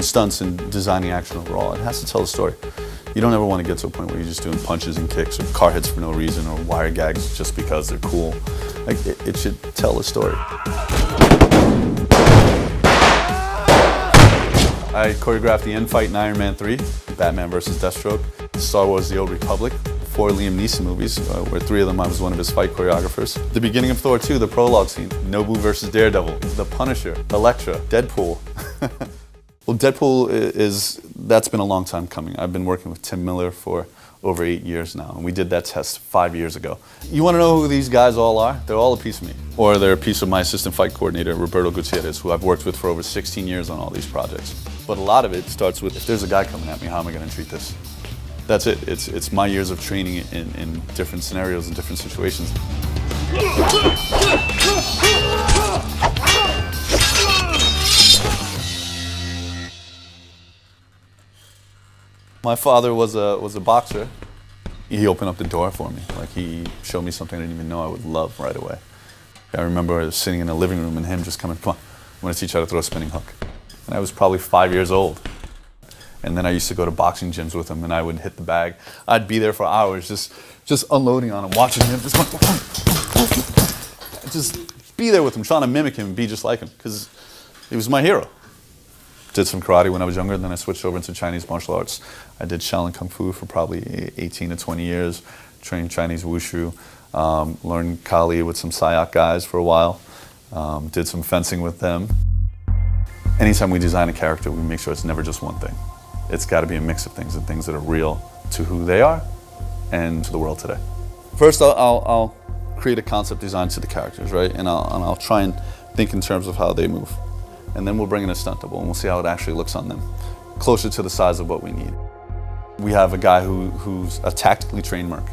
stunts and designing action overall, it has to tell a story. You don't ever want to get to a point where you're just doing punches and kicks or car hits for no reason or wire gags just because they're cool. Like, it should tell a story. I choreographed the end fight in Iron Man 3, Batman vs. Deathstroke, Star Wars: The Old Republic, 4 Liam Neeson movies, where 3 of them I was one of his fight choreographers. The beginning of Thor 2, the prologue scene, Nobu vs. Daredevil, The Punisher, Elektra, Deadpool. Well, Deadpool that's been a long time coming. I've been working with Tim Miller for over 8 years now, and we did that test 5 years ago. You want to know who these guys all are? They're all a piece of me. Or they're a piece of my assistant fight coordinator, Roberto Gutierrez, who I've worked with for over 16 years on all these projects. But a lot of it starts with, if there's a guy coming at me, how am I going to treat this? That's it. It's my years of training in different scenarios and different situations. My father was a boxer. He opened up the door for me. Like, he showed me something I didn't even know I would love right away. I remember I was sitting in the living room and him just coming, come on, I'm going to teach you how to throw a spinning hook. And I was probably 5 years old. And then I used to go to boxing gyms with him and I would hit the bag. I'd be there for hours just unloading on him, watching him, just be there with him, trying to mimic him and be just like him, because he was my hero. Did some karate when I was younger, then I switched over into Chinese martial arts. I did Shaolin Kung Fu for probably 18 to 20 years, trained Chinese Wushu, learned Kali with some Sayak guys for a while, did some fencing with them. Anytime we design a character, we make sure it's never just one thing. It's got to be a mix of things, and things that are real to who they are and to the world today. First, I'll create a concept design to the characters, right? And I'll try and think in terms of how they move. And then we'll bring in a stunt double and we'll see how it actually looks on them, closer to the size of what we need. We have a guy who's a tactically trained merc.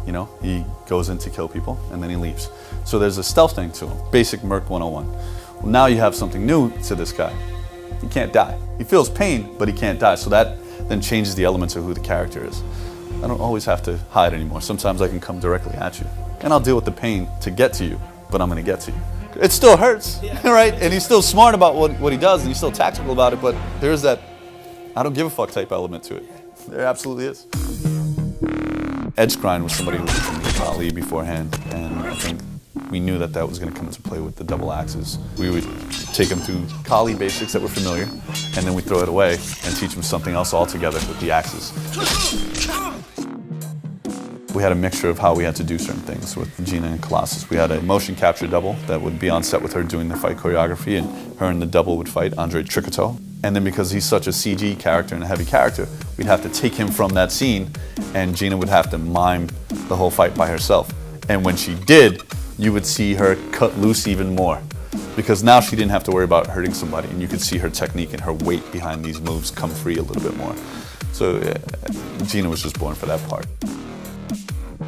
You know, he goes in to kill people and then he leaves. So there's a stealth thing to him, basic merc 101. Well, now you have something new to this guy. He can't die. He feels pain, but he can't die. So that then changes the elements of who the character is. I don't always have to hide anymore. Sometimes I can come directly at you. And I'll deal with the pain to get to you, but I'm gonna get to you. It still hurts, right? And he's still smart about what he does, and he's still tactical about it, but there's that I don't give a fuck type element to it. There absolutely is. Edge grind was somebody who was from Ali beforehand, and I think we knew that that was going to come into play with the double axes. We would take them through Kali basics that were familiar, and then we throw it away and teach them something else altogether with the axes. We had a mixture of how we had to do certain things with Gina and Colossus. We had a motion capture double that would be on set with her doing the fight choreography, and her and the double would fight, Andre Tricoteau. And then because he's such a CG character and a heavy character, we'd have to take him from that scene, and Gina would have to mime the whole fight by herself. And when she did, you would see her cut loose even more, because now she didn't have to worry about hurting somebody, and you could see her technique and her weight behind these moves come free a little bit more. So Gina was just born for that part.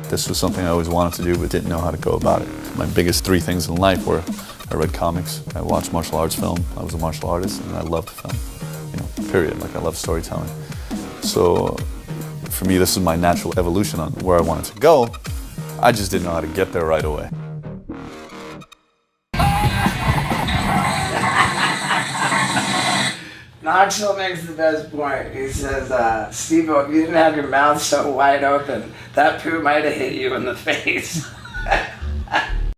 This was something I always wanted to do but didn't know how to go about it. My biggest 3 things in life were I read comics, I watched martial arts film, I was a martial artist, and I loved film, you know, period. Like, I love storytelling. So for me, this is my natural evolution on where I wanted to go. I just didn't know how to get there right away. Knoxville makes the best point. He says, Steve, if you didn't have your mouth so wide open, that poo might have hit you in the face.